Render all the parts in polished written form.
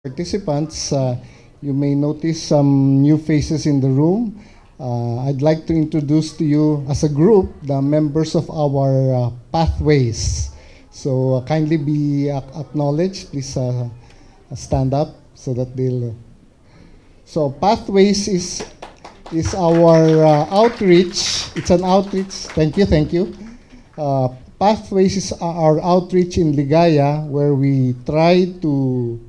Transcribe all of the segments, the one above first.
participants. You may notice some new faces in the room. I'd like to introduce to you as a group the members of our Pathways. So kindly be acknowledged. Please stand up so that they'll. So Pathways is our outreach. It's an outreach. Thank you, thank you. Pathways is our outreach in Ligaya where we try to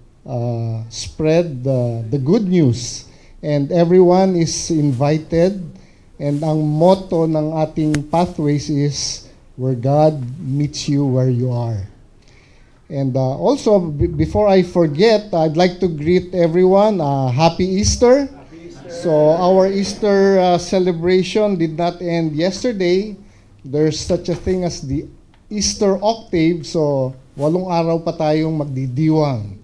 spread the good news. And everyone is invited. And ang motto ng ating Pathways is, where God meets you where you are. And also, before I forget, I'd like to greet everyone. Happy Easter. Happy Easter. So our Easter celebration did not end yesterday. There's such a thing as the Easter octave. So 8 araw pa tayong magdidiwang.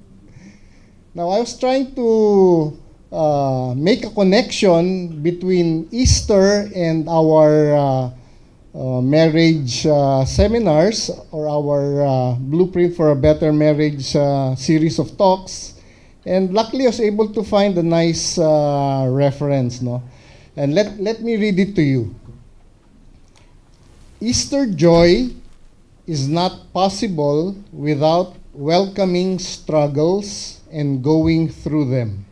Now, I was trying to make a connection between Easter and our marriage seminars or our Blueprint for a Better Marriage series of talks. And luckily, I was able to find a nice reference. No? And let me read it to you. Easter joy is not possible without welcoming struggles and going through them.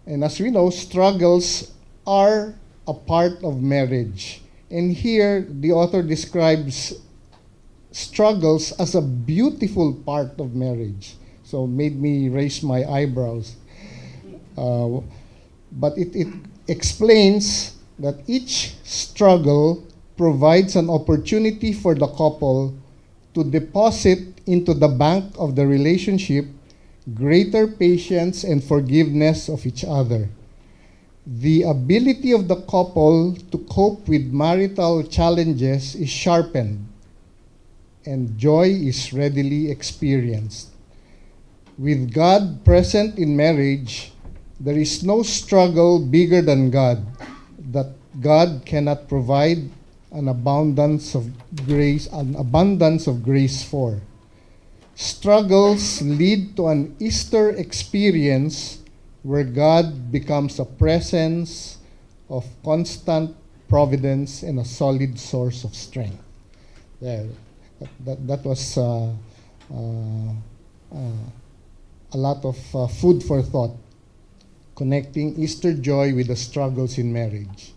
And as we know, struggles are a part of marriage. And here, the author describes struggles as a beautiful part of marriage. So made me raise my eyebrows. But it explains that each struggle provides an opportunity for the couple to deposit into the bank of the relationship greater patience and forgiveness of each other. The ability of the couple to cope with marital challenges is sharpened, and joy is readily experienced. With God present in marriage, there is no struggle bigger than God that God cannot provide an abundance of grace for. Struggles lead to an Easter experience where God becomes a presence of constant providence and a solid source of strength. There, that was a lot of food for thought, connecting Easter joy with the struggles in marriage.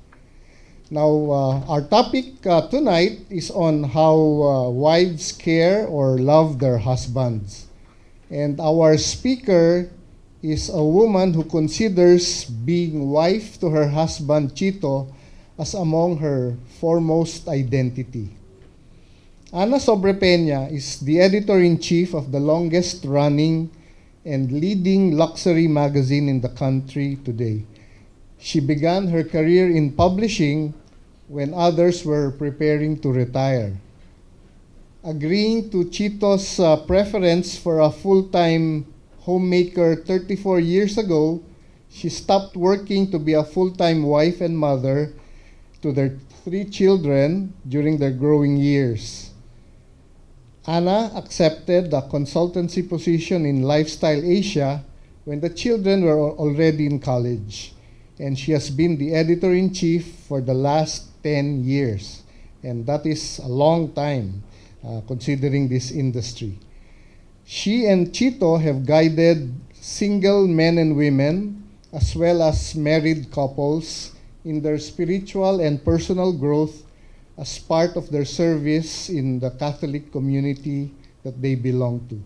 Now, our topic tonight is on how wives care or love their husbands. And our speaker is a woman who considers being wife to her husband, Chito, as among her foremost identity. Ana Sobrepeña is the editor-in-chief of the longest-running and leading luxury magazine in the country today. She began her career in publishing when others were preparing to retire. Agreeing to Chito's preference for a full-time homemaker 34 years ago, she stopped working to be a full-time wife and mother to their 3 children during their growing years. Ana accepted a consultancy position in Lifestyle Asia when the children were already in college, and she has been the editor-in-chief for the last 10 years. And that is a long time considering this industry. She and Chito have guided single men and women as well as married couples in their spiritual and personal growth as part of their service in the Catholic community that they belong to.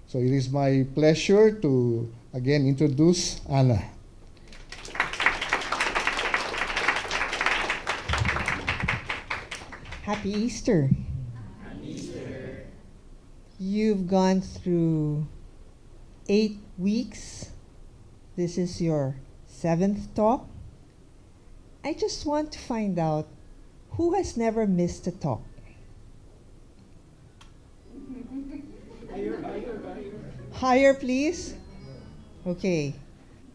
So it is my pleasure to again introduce Ana. Happy Easter. Happy Easter. You've gone through 8 weeks. This is your 7th talk. I just want to find out who has never missed a talk. Higher, please. Okay.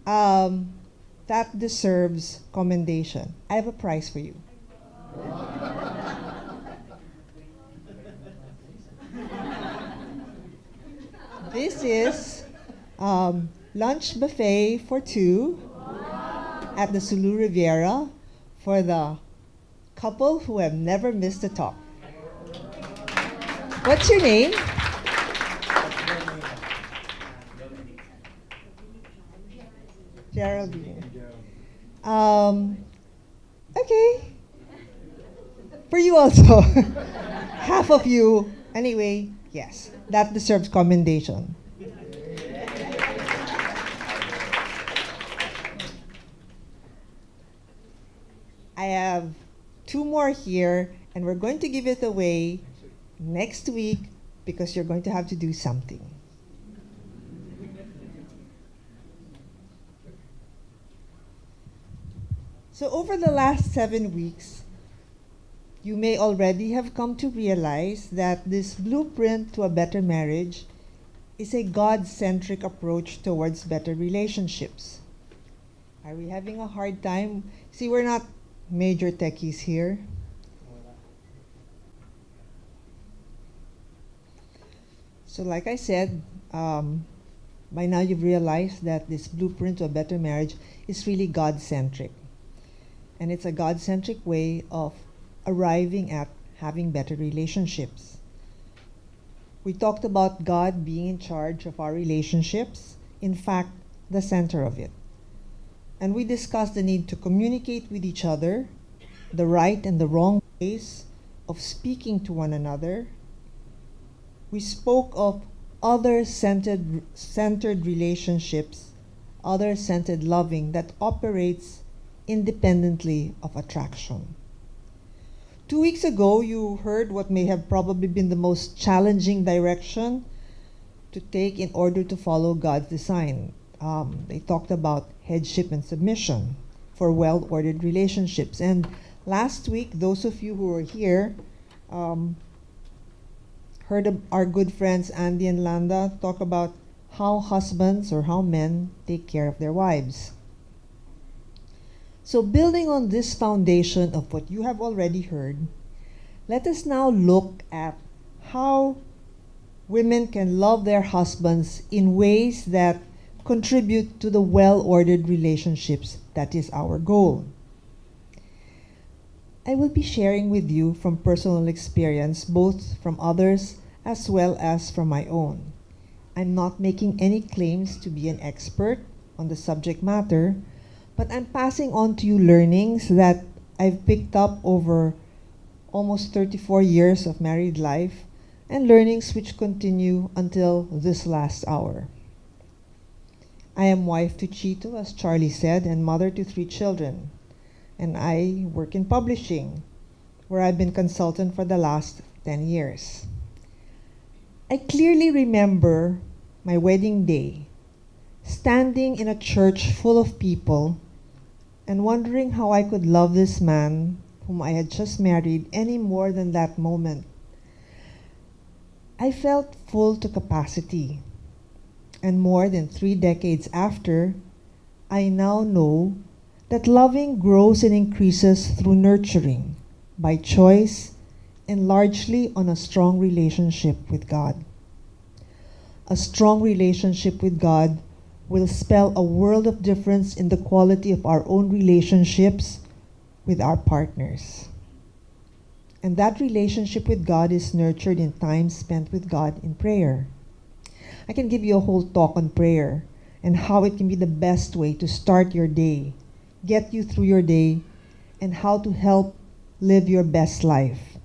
That deserves commendation. I have a prize for you. This is Lunch buffet for two at the Sulu Riviera for the couple who have never missed a talk. What's your name? Geraldine. Okay. For you also. Half of you. Anyway, yes, that deserves commendation. I have two more here, and we're going to give it away next week because you're going to have to do something. So over the last 7 weeks, you may already have come to realize that this blueprint to a better marriage is a God-centric approach towards better relationships. Are we having a hard time? See, we're not major techies here. So like I said, by now you've realized that this blueprint to a better marriage is really God-centric. And it's a God-centric way of arriving at having better relationships. We talked about God being in charge of our relationships, in fact, the center of it. And we discussed the need to communicate with each other, the right and the wrong ways of speaking to one another. We spoke of other-centered relationships, other-centered loving that operates independently of attraction. 2 weeks ago, you heard what may have probably been the most challenging direction to take in order to follow God's design. They talked about headship and submission for well-ordered relationships. And last week, those of you who were here heard of our good friends Andy and Landa talk about how husbands or how men take care of their wives. So building on this foundation of what you have already heard, let us now look at how women can love their husbands in ways that contribute to the well-ordered relationships that is our goal. I will be sharing with you from personal experience, both from others as well as from my own. I'm not making any claims to be an expert on the subject matter, but I'm passing on to you learnings that I've picked up over almost 34 years of married life, and learnings which continue until this last hour. I am wife to Chito, as Charlie said, and mother to 3 children. And I work in publishing, where I've been consultant for the last 10 years. I clearly remember my wedding day, standing in a church full of people and wondering how I could love this man whom I had just married any more than that moment. I felt full to capacity. And more than 3 decades after, I now know that loving grows and increases through nurturing, by choice, and largely on a strong relationship with God. A strong relationship with God will spell a world of difference in the quality of our own relationships with our partners. And that relationship with God is nurtured in time spent with God in prayer. I can give you a whole talk on prayer and how it can be the best way to start your day, get you through your day, and how to help live your best life.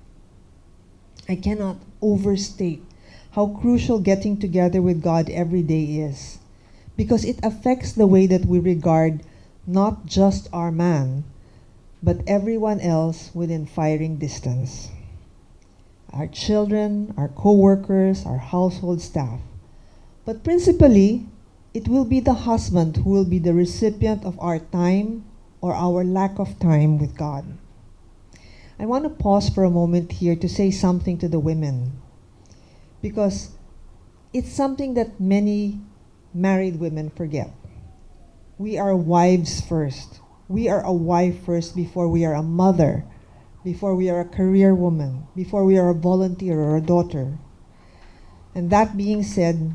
I cannot overstate how crucial getting together with God every day is, because it affects the way that we regard not just our man, but everyone else within firing distance. Our children, our co-workers, our household staff. But principally, it will be the husband who will be the recipient of our time or our lack of time with God. I want to pause for a moment here to say something to the women, because it's something that many married women forget. We are wives first. We are a wife first before we are a mother, before we are a career woman, before we are a volunteer or a daughter. And that being said,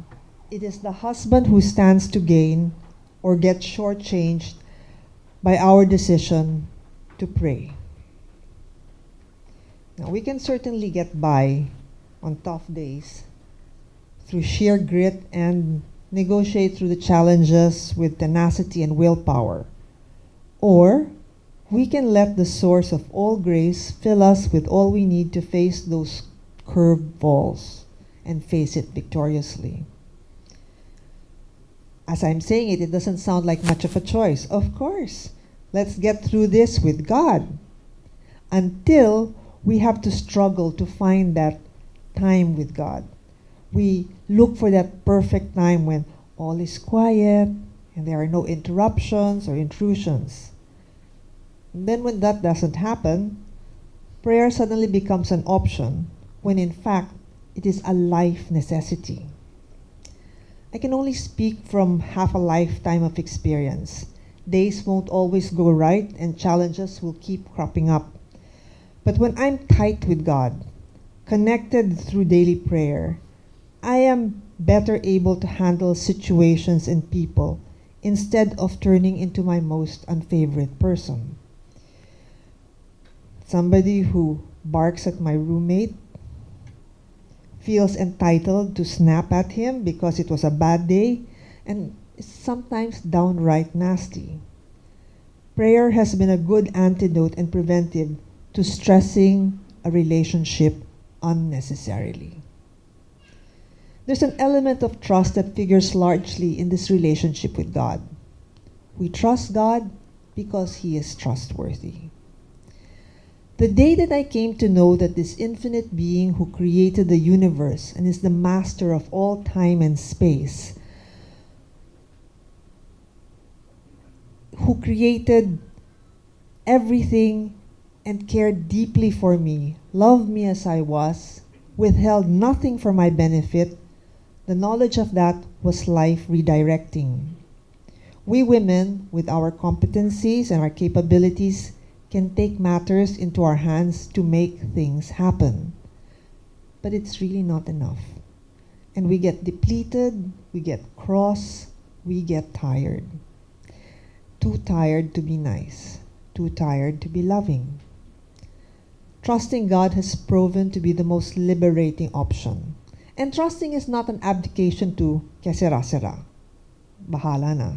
it is the husband who stands to gain or get shortchanged by our decision to pray. Now, we can certainly get by on tough days through sheer grit and negotiate through the challenges with tenacity and willpower. Or we can let the source of all grace fill us with all we need to face those curved balls and face it victoriously. As I'm saying it, it doesn't sound like much of a choice. Of course, let's get through this with God until we have to struggle to find that time with God. We look for that perfect time when all is quiet and there are no interruptions or intrusions. And then when that doesn't happen, prayer suddenly becomes an option when in fact it is a life necessity. I can only speak from half a lifetime of experience. Days won't always go right and challenges will keep cropping up. But when I'm tight with God, connected through daily prayer, I am better able to handle situations and people instead of turning into my most unfavorite person. Somebody who barks at my roommate, feels entitled to snap at him because it was a bad day, and is sometimes downright nasty. Prayer has been a good antidote and preventive to stressing a relationship unnecessarily. There's an element of trust that figures largely in this relationship with God. We trust God because He is trustworthy. The day that I came to know that this infinite being who created the universe and is the master of all time and space, who created everything and cared deeply for me, loved me as I was, withheld nothing for my benefit, the knowledge of that was life redirecting. We women, with our competencies and our capabilities, can take matters into our hands to make things happen. But it's really not enough. And we get depleted, we get cross, we get tired. Too tired to be nice, too tired to be loving. Trusting God has proven to be the most liberating option. And trusting is not an abdication to kya sera, bahala na.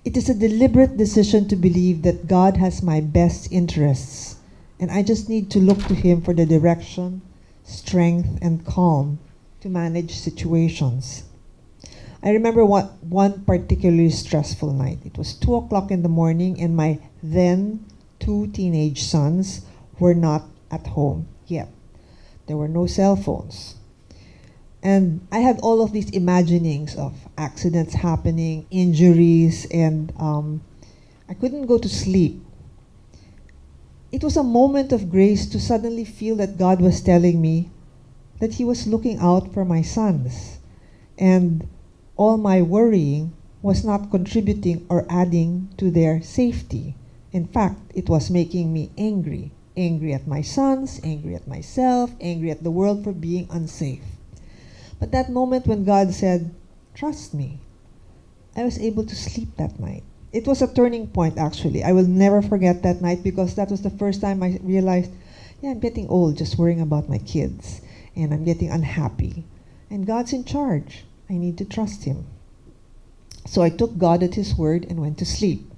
It is a deliberate decision to believe that God has my best interests, and I just need to look to Him for the direction, strength, and calm to manage situations. I remember one particularly stressful night. It was 2 o'clock in the morning, and my then 2 teenage sons were not at home yet. There were no cell phones. And I had all of these imaginings of accidents happening, injuries, and I couldn't go to sleep. It was a moment of grace to suddenly feel that God was telling me that He was looking out for my sons. And all my worrying was not contributing or adding to their safety. In fact, it was making me angry. Angry at my sons, angry at myself, angry at the world for being unsafe. But that moment when God said, trust me, I was able to sleep that night. It was a turning point, actually. I will never forget that night because that was the first time I realized, yeah, I'm getting old just worrying about my kids. And I'm getting unhappy. And God's in charge. I need to trust Him. So I took God at His word and went to sleep.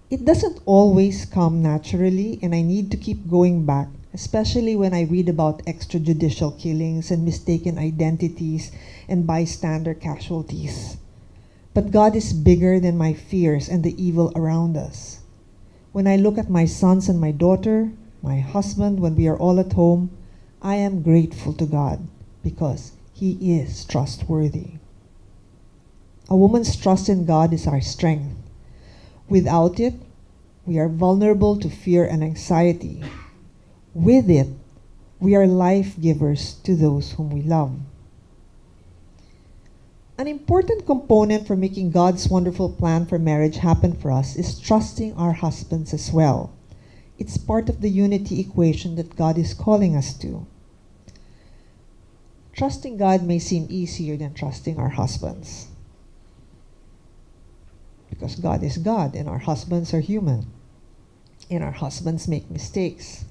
It doesn't always come naturally, and I need to keep going back, especially when I read about extrajudicial killings and mistaken identities and bystander casualties. But God is bigger than my fears and the evil around us. When I look at my sons and my daughter, my husband, when we are all at home, I am grateful to God because He is trustworthy. A woman's trust in God is our strength. Without it, we are vulnerable to fear and anxiety. With it, we are life givers to those whom we love. An important component for making God's wonderful plan for marriage happen for us is trusting our husbands as well. It's part of the unity equation that God is calling us to. trusting God may seem easier than trusting our husbands. Because God is God and our husbands are human. And our husbands make mistakes.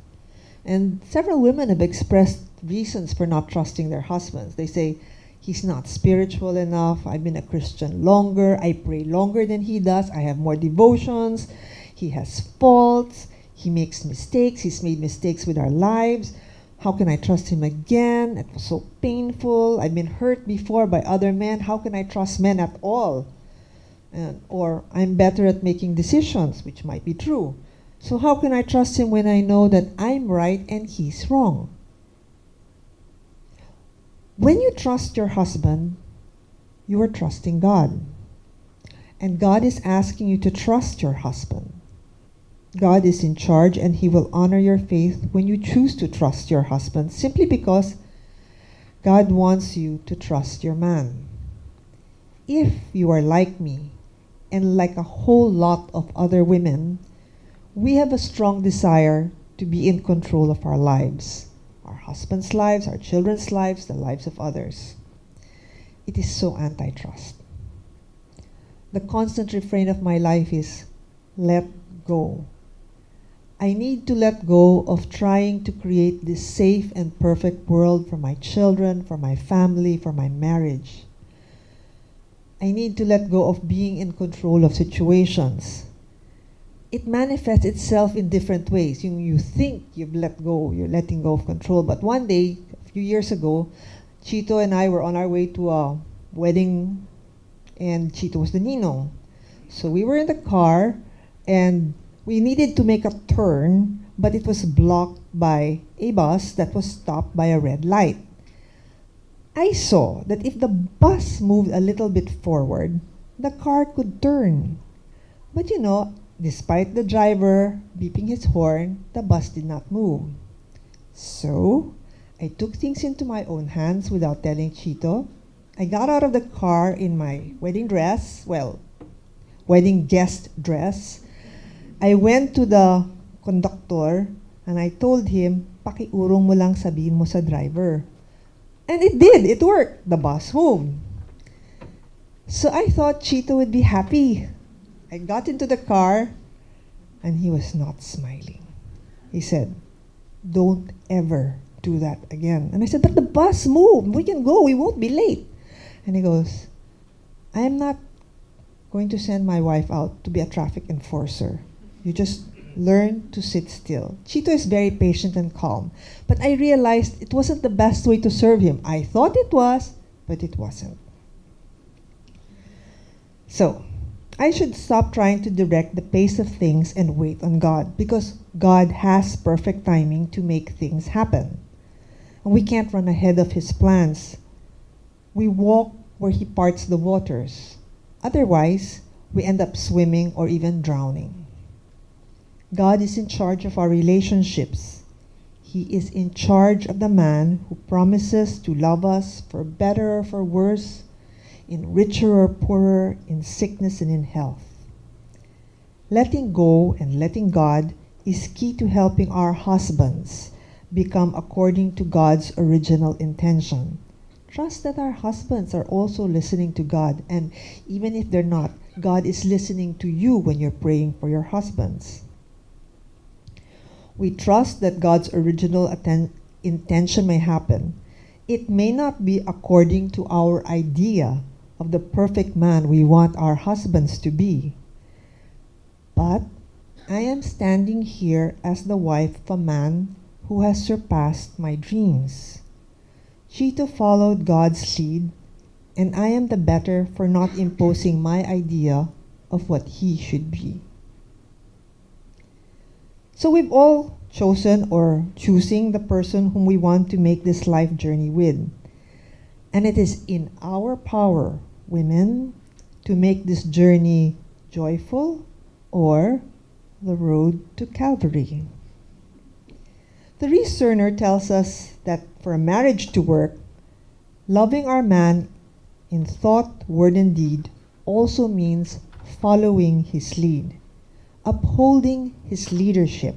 And several women have expressed reasons for not trusting their husbands. They say, he's not spiritual enough. I've been a Christian longer. I pray longer than he does. I have more devotions. He has faults. He makes mistakes. He's made mistakes with our lives. How can I trust him again? It was so painful. I've been hurt before by other men. How can I trust men at all? Or I'm better at making decisions, which might be true. So how can I trust him when I know that I'm right and he's wrong? When you trust your husband, you are trusting God. And God is asking you to trust your husband. God is in charge and he will honor your faith when you choose to trust your husband, simply because God wants you to trust your man. If you are like me, and like a whole lot of other women, we have a strong desire to be in control of our lives, our husbands' lives, our children's lives, the lives of others. It is so antitrust. The constant refrain of my life is, let go. I need to let go of trying to create this safe and perfect world for my children, for my family, for my marriage. I need to let go of being in control of situations. It manifests itself in different ways. You think you've let go, you're letting go of control. But one day, a few years ago, Chito and I were on our way to a wedding, and Chito was the ninong. So we were in the car, and we needed to make a turn, but it was blocked by a bus that was stopped by a red light. I saw that if the bus moved a little bit forward, the car could turn. But despite the driver beeping his horn, the bus did not move. So, I took things into my own hands without telling Chito. I got out of the car in my wedding dress, wedding guest dress. I went to the conductor and I told him, pakiurong mo lang sabihin mo sa driver. And it did, it worked. The bus moved. So I thought Chito would be happy. I got into the car and he was not smiling. He said, don't ever do that again. And I said, but the bus moved. We can go. We won't be late. And he goes, I am not going to send my wife out to be a traffic enforcer. You just learn to sit still. Chito is very patient and calm. But I realized it wasn't the best way to serve him. I thought it was, but it wasn't. So, I should stop trying to direct the pace of things and wait on God, because God has perfect timing to make things happen. And we can't run ahead of his plans. We walk where he parts the waters. Otherwise, we end up swimming or even drowning. God is in charge of our relationships. He is in charge of the man who promises to love us for better or for worse, in richer or poorer, in sickness and in health. Letting go and letting God is key to helping our husbands become according to God's original intention. Trust that our husbands are also listening to God, and even if they're not, God is listening to you when you're praying for your husbands. We trust that God's original intention may happen. It may not be according to our idea of the perfect man we want our husbands to be. But I am standing here as the wife of a man who has surpassed my dreams. Chito followed God's lead, and I am the better for not imposing my idea of what he should be. So we've all chosen or choosing the person whom we want to make this life journey with. And it is in our power, women, to make this journey joyful or the road to Calvary. The Reese Cerner tells us that for a marriage to work, loving our man in thought, word, and deed also means following his lead, upholding his leadership,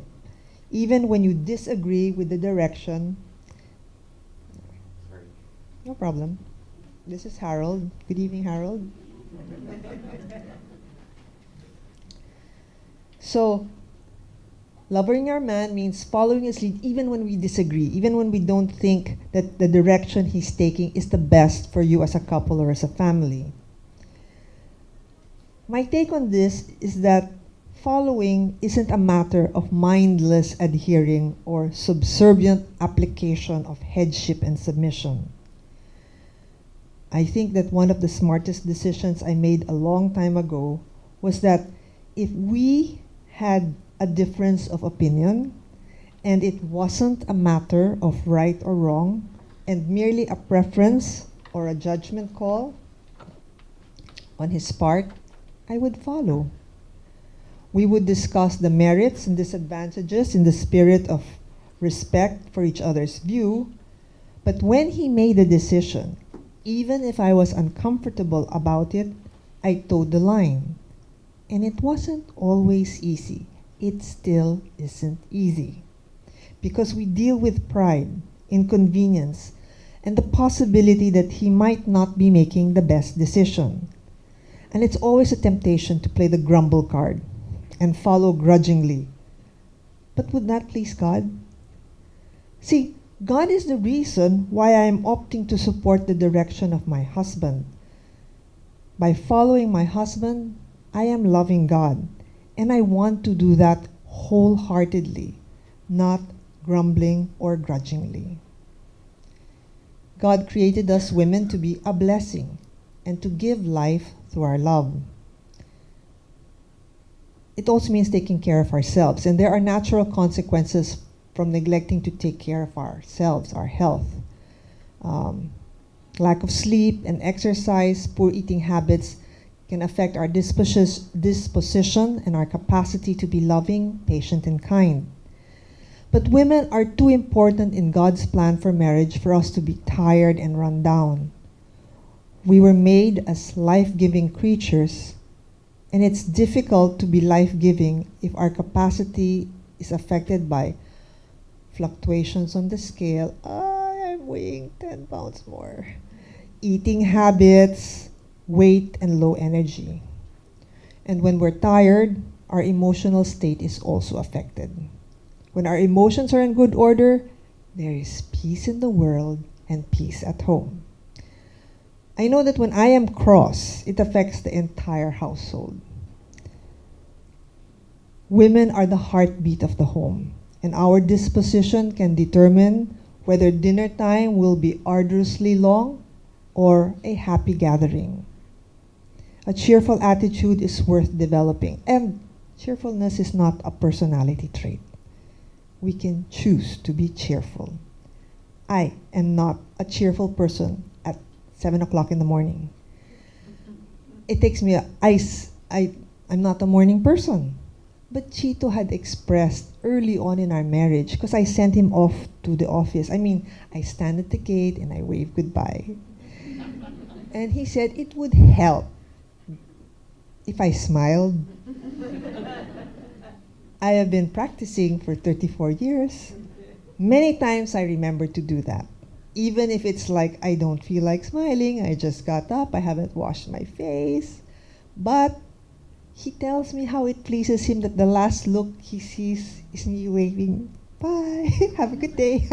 even when you disagree with the direction. No problem. This is Harold. Good evening, Harold. So, loving our man means following his lead even when we disagree, even when we don't think that the direction he's taking is the best for you as a couple or as a family. My take on this is that following isn't a matter of mindless adhering or subservient application of headship and submission. I think that one of the smartest decisions I made a long time ago was that if we had a difference of opinion and it wasn't a matter of right or wrong and merely a preference or a judgment call on his part, I would follow. We would discuss the merits and disadvantages in the spirit of respect for each other's view, but when he made a decision, even if I was uncomfortable about it, I toed the line. And it wasn't always easy. It still isn't easy. Because we deal with pride, inconvenience, and the possibility that he might not be making the best decision. And it's always a temptation to play the grumble card and follow grudgingly. But would that please God? See, God is the reason why I am opting to support the direction of my husband. By following my husband, I am loving God, and I want to do that wholeheartedly, not grumbling or grudgingly. God created us women to be a blessing and to give life through our love. It also means taking care of ourselves, and there are natural consequences from neglecting to take care of ourselves, our health. Lack of sleep and exercise, poor eating habits can affect our disposition and our capacity to be loving, patient, and kind. But women are too important in God's plan for marriage for us to be tired and run down. We were made as life-giving creatures, and it's difficult to be life-giving if our capacity is affected by fluctuations on the scale. I'm weighing 10 pounds more. Eating habits, weight, and low energy. And when we're tired, our emotional state is also affected. When our emotions are in good order, there is peace in the world and peace at home. I know that when I am cross, it affects the entire household. Women are the heartbeat of the home, and our disposition can determine whether dinner time will be arduously long or a happy gathering. A cheerful attitude is worth developing, and cheerfulness is not a personality trait. We can choose to be cheerful. I am not a cheerful person at 7 o'clock in the morning. It takes me I'm not a morning person. But Chito had expressed early on in our marriage, because I sent him off to the office. I stand at the gate and I wave goodbye. And he said it would help if I smiled. I have been practicing for 34 years. Many times I remember to do that. Even if it's like I don't feel like smiling, I just got up, I haven't washed my face. But he tells me how it pleases him that the last look he sees is me waving, bye, have a good day.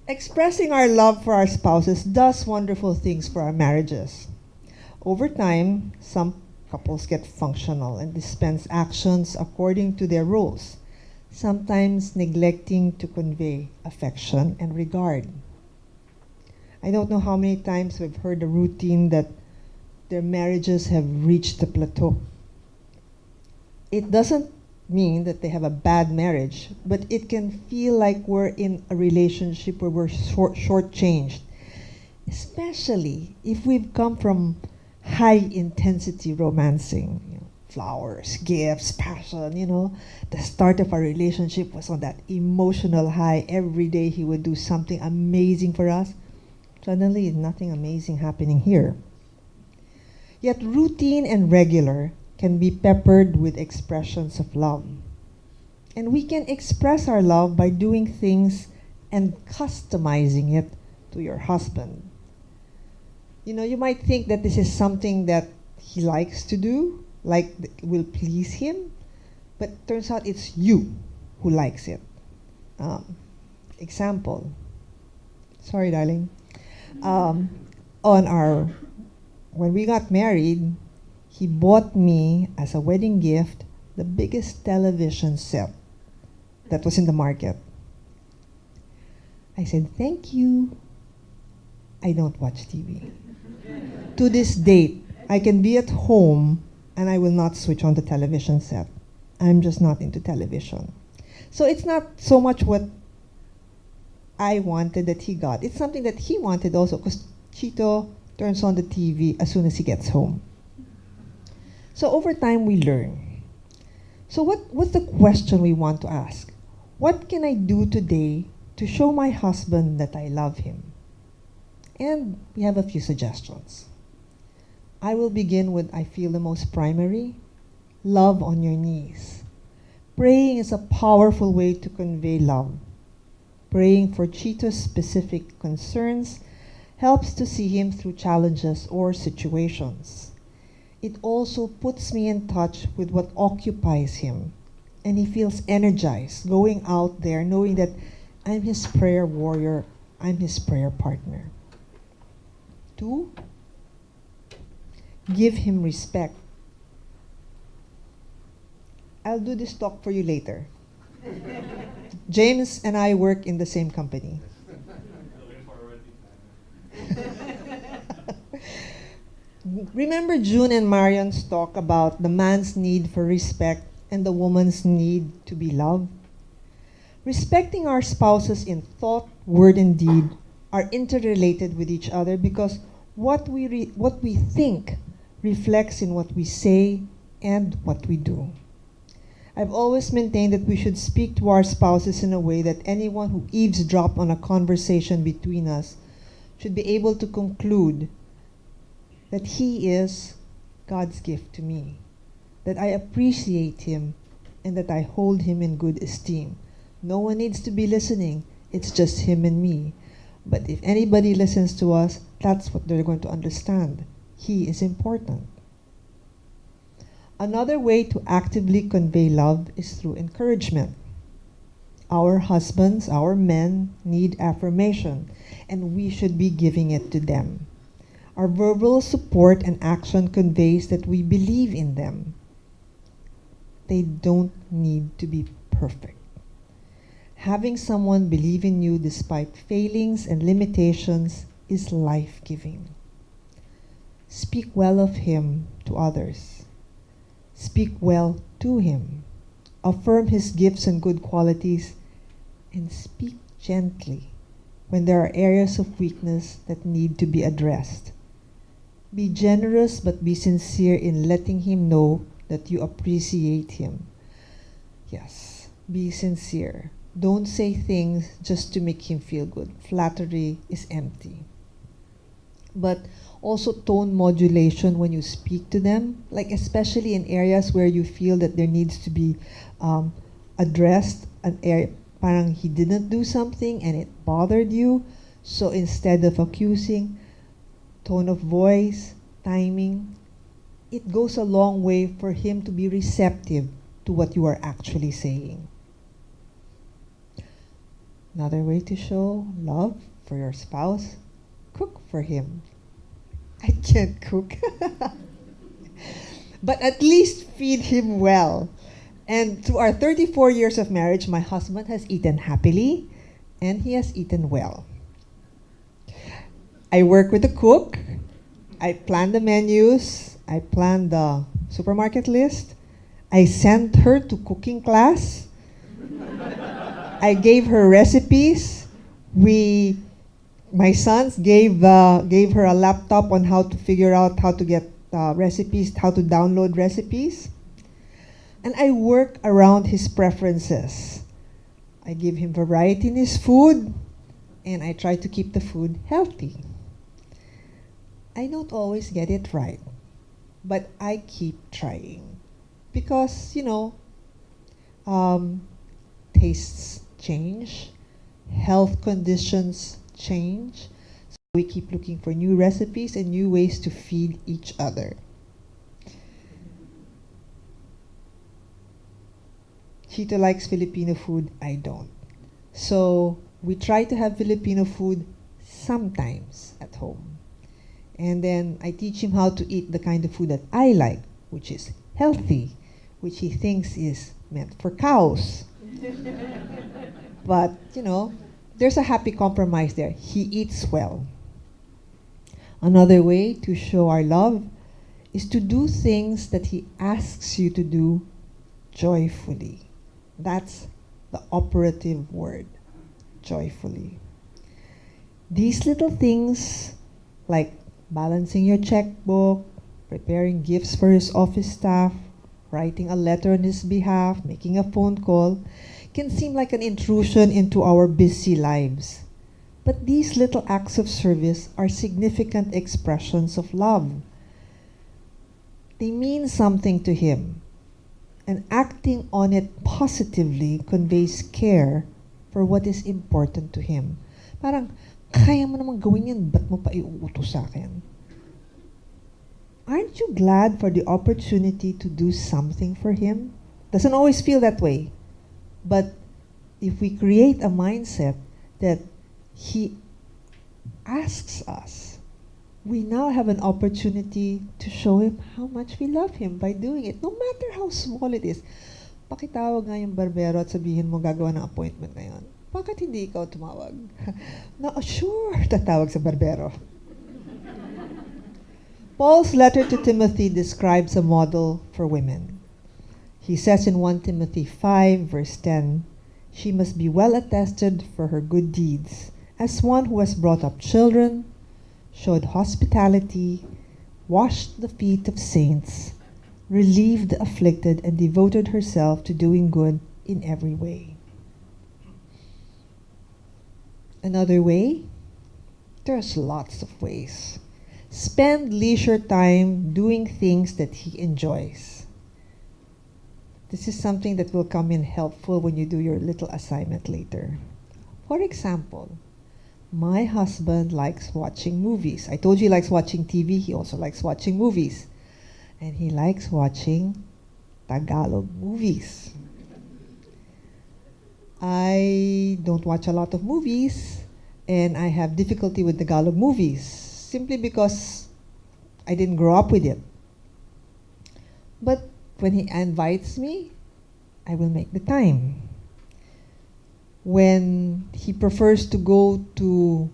Expressing our love for our spouses does wonderful things for our marriages. Over time, some couples get functional and dispense actions according to their roles, sometimes neglecting to convey affection and regard. I don't know how many times we've heard the routine that their marriages have reached a plateau. It doesn't mean that they have a bad marriage, but it can feel like we're in a relationship where we're shortchanged, especially if we've come from high-intensity romancing, flowers, gifts, passion, The start of our relationship was on that emotional high. Every day he would do something amazing for us. Suddenly, nothing amazing happening here. Yet routine and regular can be peppered with expressions of love. And we can express our love by doing things and customizing it to your husband. You know, you might think that this is something that he likes to do, like will please him, but turns out it's you who likes it. Example. Sorry, darling. On our, when we got married, he bought me as a wedding gift the biggest television set that was in the market. I said, thank you. I don't watch TV. To this date, I can be at home and I will not switch on the television set. I'm just not into television. So it's not so much what I wanted that he got. It's something that he wanted also, because Chito turns on the TV as soon as he gets home. So over time, we learn. So what's the question we want to ask? What can I do today to show my husband that I love him? And we have a few suggestions. I will begin with, I feel the most primary, love on your knees. Praying is a powerful way to convey love. Praying for Chito's specific concerns helps to see him through challenges or situations. It also puts me in touch with what occupies him, and he feels energized going out there knowing that I'm his prayer warrior, I'm his prayer partner. 2, give him respect. I'll do this talk for you later. James and I work in the same company. Remember June and Marion's talk about the man's need for respect and the woman's need to be loved? Respecting our spouses in thought, word, and deed are interrelated with each other because what we think reflects in what we say and what we do. I've always maintained that we should speak to our spouses in a way that anyone who eavesdrops on a conversation between us should be able to conclude that he is God's gift to me, that I appreciate him, and that I hold him in good esteem. No one needs to be listening. It's just him and me. But if anybody listens to us, that's what they're going to understand. He is important. Another way to actively convey love is through encouragement. Our husbands, our men, need affirmation, and we should be giving it to them. Our verbal support and action conveys that we believe in them. They don't need to be perfect. Having someone believe in you despite failings and limitations is life-giving. Speak well of him to others. Speak well to him. Affirm his gifts and good qualities, and speak gently when there are areas of weakness that need to be addressed. Be generous but be sincere in letting him know that you appreciate him. Yes, be sincere. Don't say things just to make him feel good. Flattery is empty. But also tone modulation when you speak to them, like especially in areas where you feel that there needs to be addressed, an area, parang he didn't do something and it bothered you. So instead of accusing, tone of voice, timing, it goes a long way for him to be receptive to what you are actually saying. Another way to show love for your spouse, cook for him. I can't cook. But at least feed him well. And through our 34 years of marriage, my husband has eaten happily and he has eaten well. I work with a cook. I plan the menus. I plan the supermarket list. I sent her to cooking class. I gave her recipes. My sons gave her a laptop on how to figure out how to get recipes, how to download recipes. And I work around his preferences. I give him variety in his food, and I try to keep the food healthy. I don't always get it right, but I keep trying. Because, tastes change, health conditions change. So we keep looking for new recipes and new ways to feed each other. Chito likes Filipino food, I don't. So we try to have Filipino food sometimes at home. And then I teach him how to eat the kind of food that I like, which is healthy, which he thinks is meant for cows. But, you know, there's a happy compromise there. He eats well. Another way to show our love is to do things that he asks you to do joyfully. That's the operative word, joyfully. These little things, like balancing your checkbook, preparing gifts for his office staff, writing a letter on his behalf, making a phone call, can seem like an intrusion into our busy lives. But these little acts of service are significant expressions of love. They mean something to him, and acting on it positively conveys care for what is important to him. Parang, kaya mo namang gawin yan, ba't mo pa iuutos sa akin? Aren't you glad for the opportunity to do something for him? Doesn't always feel that way. But if we create a mindset that he asks us, we now have an opportunity to show him how much we love him by doing it, no matter how small it is. Pakitawag nga yung barbero at sabihin mo gagawa ng appointment ngayon. Bakit hindi ikaw tumawag? No, sure, tatawag sa barbero. Paul's letter to Timothy describes a model for women. He says in 1 Timothy 5, verse 10, she must be well attested for her good deeds, as one who has brought up children, showed hospitality, washed the feet of saints, relieved the afflicted, and devoted herself to doing good in every way. Another way? There's lots of ways. Spend leisure time doing things that he enjoys. This is something that will come in helpful when you do your little assignment later. For example, my husband likes watching movies. I told you he likes watching TV. He also likes watching movies. And he likes watching Tagalog movies. I don't watch a lot of movies, and I have difficulty with Tagalog movies, simply because I didn't grow up with it. But when he invites me, I will make the time. When he prefers to go to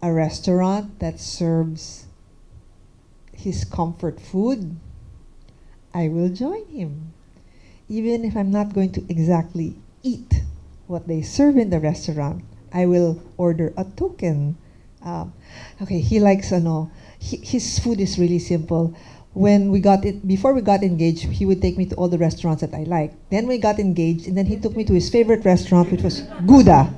a restaurant that serves his comfort food, I will join him. Even if I'm not going to exactly eat what they serve in the restaurant, I will order a token. Okay, he likes, his food is really simple. Before we got engaged, he would take me to all the restaurants that I like. Then we got engaged, and then he took me to his favorite restaurant, which was Gouda.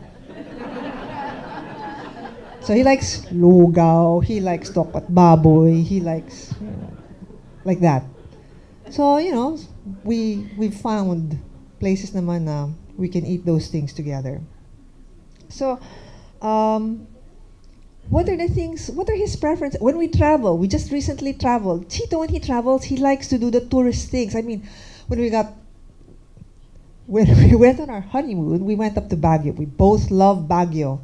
So he likes lugaw, he likes tokpat baboy, he likes, like that. So, we found places naman na we can eat those things together. So, what are his preferences? When we travel, we just recently traveled. Chito, when he travels, he likes to do the tourist things. I mean, when we went on our honeymoon, we went up to Baguio. We both love Baguio.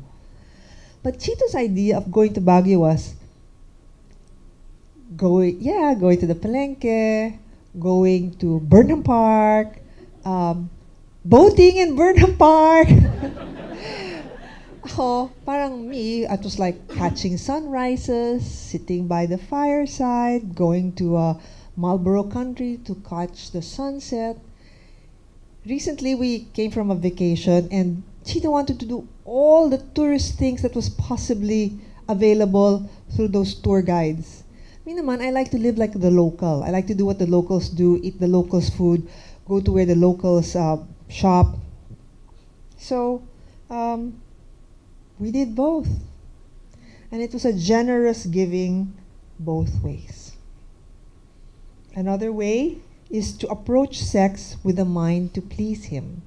But Chito's idea of going to Baguio was going to the Palenque, going to Burnham Park, boating in Burnham Park. Ako, parang me, it was like catching sunrises, sitting by the fireside, going to Marlborough Country to catch the sunset. Recently, we came from a vacation, and Chito wanted to do all the tourist things that was possibly available through those tour guides. Me naman, I like to live like the local. I like to do what the locals do, eat the locals' food, go to where the locals shop. So, we did both. And it was a generous giving both ways. Another way is to approach sex with a mind to please him.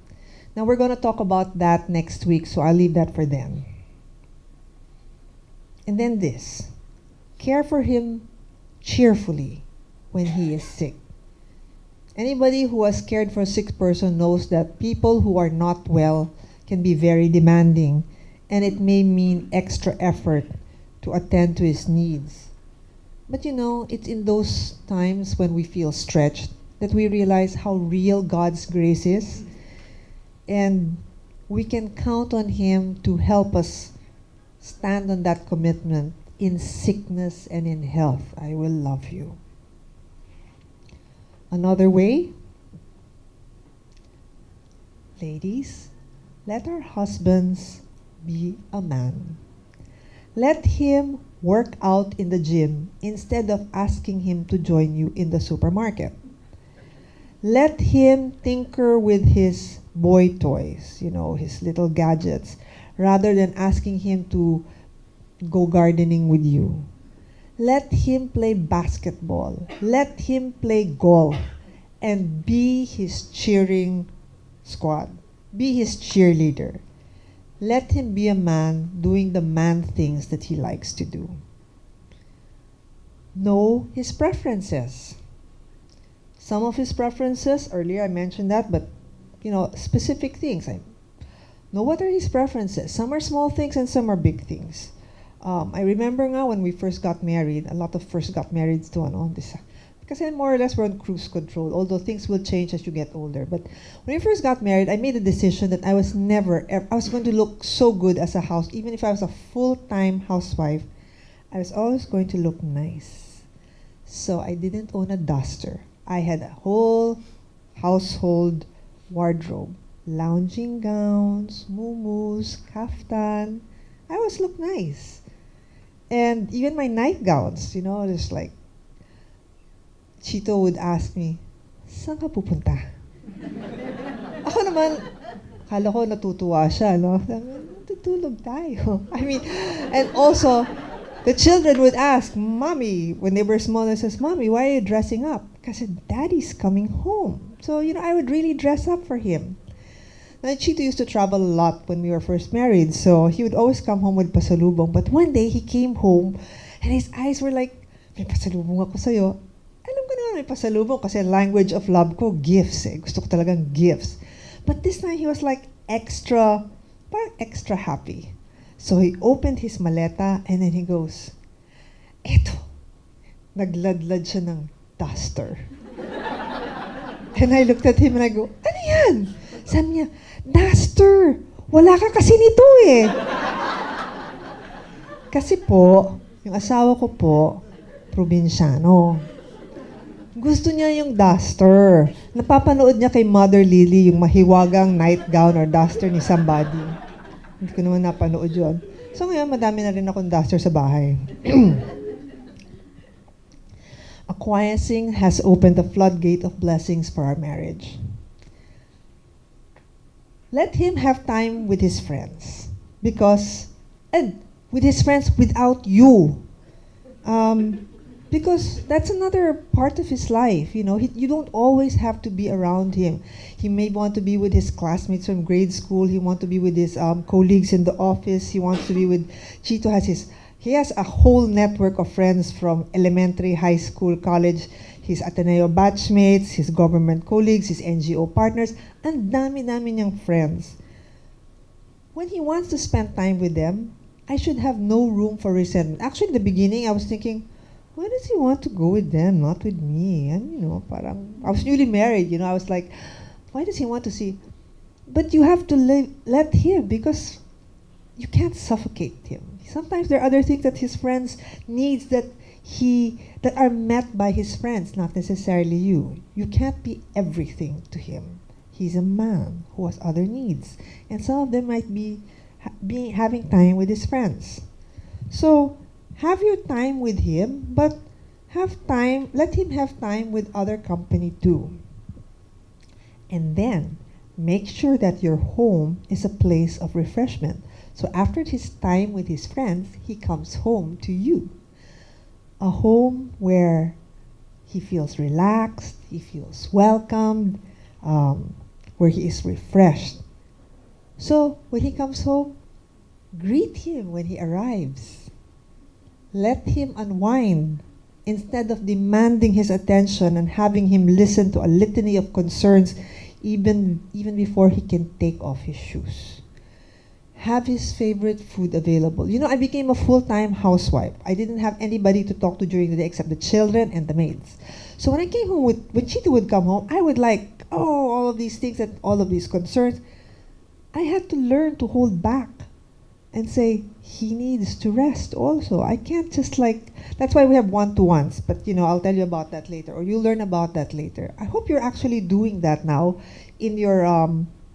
Now we're going to talk about that next week, so I'll leave that for then. And then this, care for him cheerfully when he is sick. Anybody who has cared for a sick person knows that people who are not well can be very demanding, and it may mean extra effort to attend to his needs. But you know, it's in those times when we feel stretched that we realize how real God's grace is, and we can count on Him to help us stand on that commitment in sickness and in health. I will love you. Another way, ladies, let our husbands be a man. Let him work out in the gym instead of asking him to join you in the supermarket. Let him tinker with his boy toys, you know, his little gadgets, rather than asking him to go gardening with you. Let him play basketball. Let him play golf and be his cheering squad. Be his cheerleader. Let him be a man doing the man things that he likes to do. Know his preferences. Some of his preferences, earlier I mentioned that, but you know, specific things. I know what are his preferences. Some are small things and some are big things. I remember now when we first got married, a lot of first got married to this. Because more or less we're on cruise control, although things will change as you get older. But when we first got married, I made a decision that I was I was going to look so good as a house, even if I was a full-time housewife, I was always going to look nice. So I didn't own a duster. I had a whole household wardrobe, lounging gowns, muumuus, kaftan. I always look nice. And even my nightgowns, you know, just like, Chito would ask me, saan ka pupunta? Ako naman, kala ko natutuwa siya, no? Tutulog tayo. I mean, and also, the children would ask, Mommy, when they were small, they says, Mommy, why are you dressing up? Because Daddy's coming home. So, you know, I would really dress up for him. Now, Chito used to travel a lot when we were first married, so he would always come home with pasalubong. But one day, he came home, and his eyes were like, may pasalubong ako sa'yo. Alam ko naman may pasalubong kasi language of love ko, gifts eh. Gusto ko talagang gifts. But this time, he was like extra happy. So he opened his maleta, and then he goes, eto, nagladlad siya ng duster. And I looked at him and I go, ano yan? Sabi niya, duster! Wala ka kasi nito eh. Kasi po, yung asawa ko po, probinsyano. Gusto niya yung duster. Napapanood niya kay Mother Lily yung mahiwagang nightgown or duster ni somebody. Hindi ko naman napanood yun. So ngayon, madami na rin akong duster sa bahay. Acquiescing has opened the floodgate of blessings for our marriage. Let him have time with his friends, and with his friends without you. Because that's another part of his life, you know. You don't always have to be around him. He may want to be with his classmates from grade school. He wants to be with his colleagues in the office. He wants to be with, Chito he has a whole network of friends from elementary, high school, college, his Ateneo batchmates, his government colleagues, his NGO partners, and dami-dami niyang friends. When he wants to spend time with them, I should have no room for resentment. Actually, in the beginning, I was thinking, why does he want to go with them, not with me? And, you know, I was newly married, you know, I was like, why does he want to see? But you have to let him, because you can't suffocate him. Sometimes there are other things that his friends needs that are met by his friends, not necessarily you. You can't be everything to him. He's a man who has other needs, and some of them might be having time with his friends. So have your time with him, but let him have time with other company too. And then make sure that your home is a place of refreshment. So after his time with his friends, he comes home to you. A home where he feels relaxed, he feels welcomed, where he is refreshed. So when he comes home, greet him when he arrives. Let him unwind instead of demanding his attention and having him listen to a litany of concerns even before he can take off his shoes. Have his favorite food available. You know, I became a full-time housewife. I didn't have anybody to talk to during the day except the children and the maids. So when I came home when Chito would come home, I would like, all of these things and all of these concerns. I had to learn to hold back and say, he needs to rest also. I can't just that's why we have one-to-ones, but I'll tell you about that later, or you'll learn about that later. I hope you're actually doing that now in your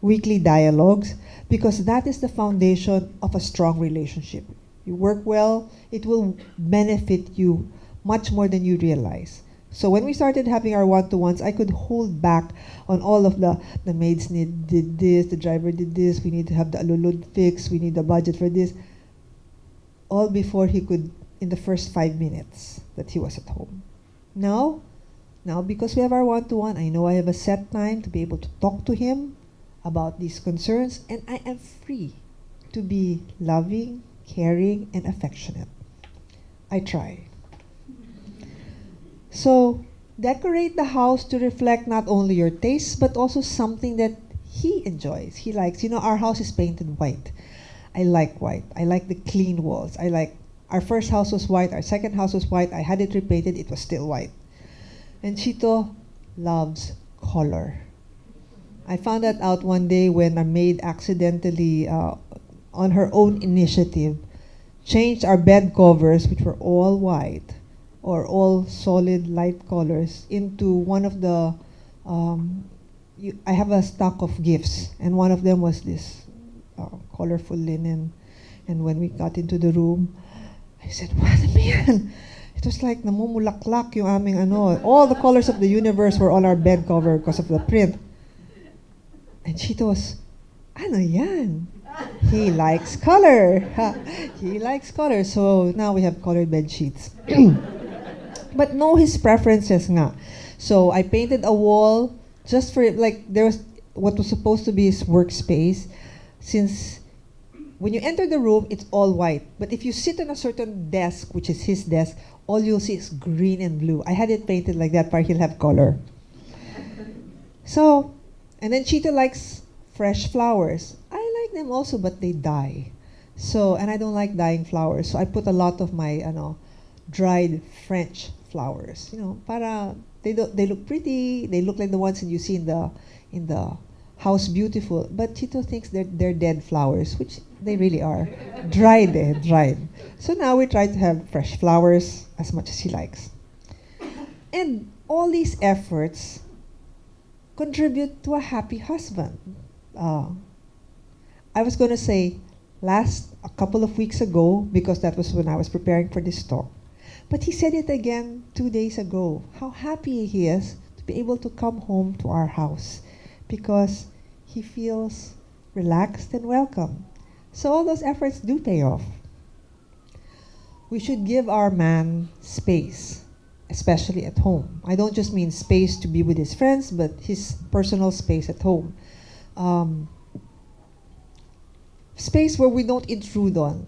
weekly dialogues, because that is the foundation of a strong relationship. You work well, it will benefit you much more than you realize. So when we started having our one-to-ones, I could hold back on all of the maids did this, the driver did this, we need to have the alulod fixed, we need the budget for this. All before he could, in the first 5 minutes that he was at home. Now because we have our one-to-one, I know I have a set time to be able to talk to him about these concerns, and I am free to be loving, caring, and affectionate. I try. So, decorate the house to reflect not only your tastes, but also something that he enjoys, he likes. Our house is painted white. I like white. I like the clean walls. Our first house was white, our second house was white. I had it repainted, it was still white. And Chito loves color. I found that out one day when a maid accidentally, on her own initiative, changed our bed covers, which were all white, or all solid light colors, into one of the, I have a stock of gifts, and one of them was this colorful linen. And when we got into the room, I said, what ba yan? It was like namumulaklak yung aming all the colors of the universe were on our bed cover because of the print. And Chito was, ano yan? He likes color. He likes color. So now we have colored bed sheets. But know his preferences nga. So I painted a wall just for, there was what was supposed to be his workspace. Since when you enter the room, it's all white. But if you sit on a certain desk, which is his desk, all you'll see is green and blue. I had it painted like that, but he'll have color. So, and then Chito likes fresh flowers. I like them also, but they die. So, and I don't like dying flowers. So I put a lot of my, dried French flowers. Para they look pretty. They look like the ones that you see in the house, beautiful. But Chito thinks they're dead flowers, which they really are. Dried. So now we try to have fresh flowers as much as he likes. And all these efforts contribute to a happy husband. I was going to say a couple of weeks ago, because that was when I was preparing for this talk. But he said it again 2 days ago, how happy he is to be able to come home to our house because he feels relaxed and welcome. So all those efforts do pay off. We should give our man space, especially at home. I don't just mean space to be with his friends, but his personal space at home. Space where we don't intrude on.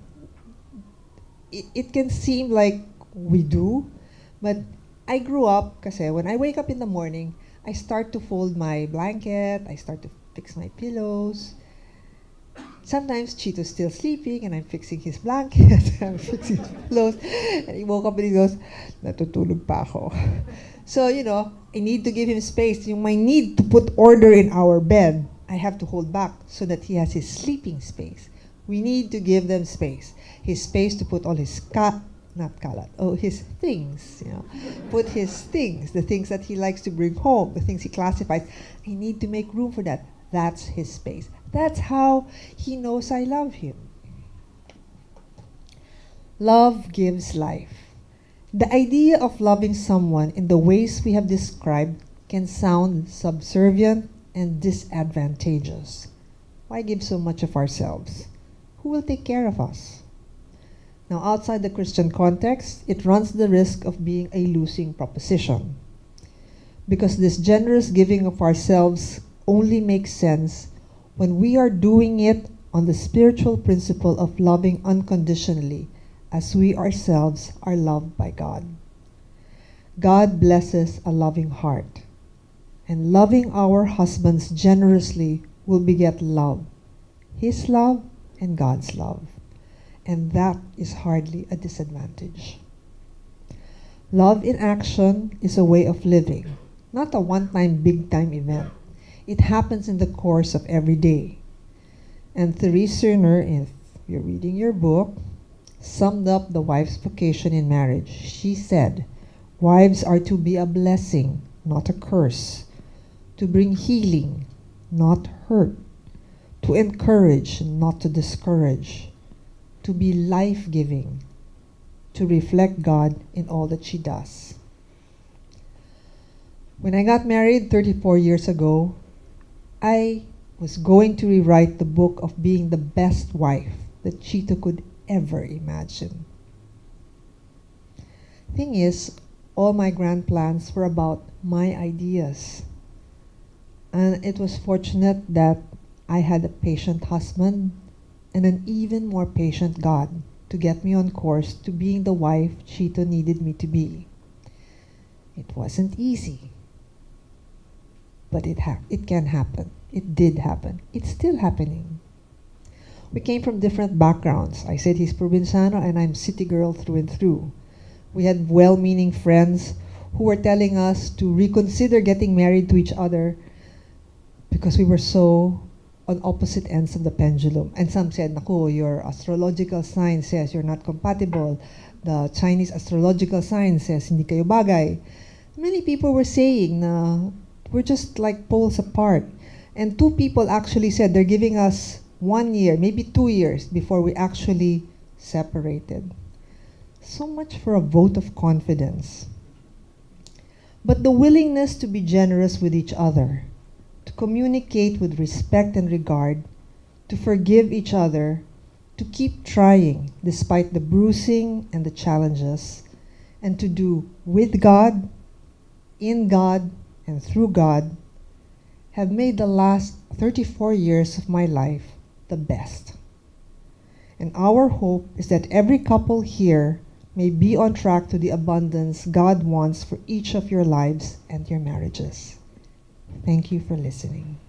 It can seem like we do, but I grew up kasi when I wake up in the morning, I start to fold my blanket, I start to fix my pillows. Sometimes Chito's still sleeping and I'm fixing his blanket, I'm fixing his pillows, and he woke up and he goes, natutulog pa ako. So, I need to give him space. My need to put order in our bed, I have to hold back so that he has his sleeping space. We need to give them space. His space to put all his his things, Put his things, the things that he likes to bring home, the things he classifies. I need to make room for that. That's his space. That's how he knows I love him. Love gives life. The idea of loving someone in the ways we have described can sound subservient and disadvantageous. Why give so much of ourselves? Who will take care of us? Now, outside the Christian context, it runs the risk of being a losing proposition. Because this generous giving of ourselves only makes sense when we are doing it on the spiritual principle of loving unconditionally as we ourselves are loved by God. God blesses a loving heart, and loving our husbands generously will beget love, His love and God's love, and that is hardly a disadvantage. Love in action is a way of living, not a one-time big-time event. It happens in the course of every day. And Therese Cerner, if you're reading your book, summed up the wife's vocation in marriage. She said, wives are to be a blessing, not a curse, to bring healing, not hurt, to encourage, not to discourage, to be life-giving, to reflect God in all that she does. When I got married 34 years ago, I was going to rewrite the book of being the best wife that Chito could ever imagine. Thing is, all my grand plans were about my ideas. And it was fortunate that I had a patient husband and an even more patient God to get me on course to being the wife Chito needed me to be. It wasn't easy, but it can happen. It did happen. It's still happening. We came from different backgrounds. I said he's Provinciano and I'm city girl through and through. We had well-meaning friends who were telling us to reconsider getting married to each other because we were so on opposite ends of the pendulum. And some said, naku, your astrological sign says you're not compatible. The Chinese astrological sign says hindi kayo bagay. Many people were saying na we're just like poles apart. And two people actually said they're giving us 1 year, maybe 2 years before we actually separated. So much for a vote of confidence. But the willingness to be generous with each other, to communicate with respect and regard, to forgive each other, to keep trying despite the bruising and the challenges, and to do with God, in God, and through God, have made the last 34 years of my life the best. And our hope is that every couple here may be on track to the abundance God wants for each of your lives and your marriages. Thank you for listening.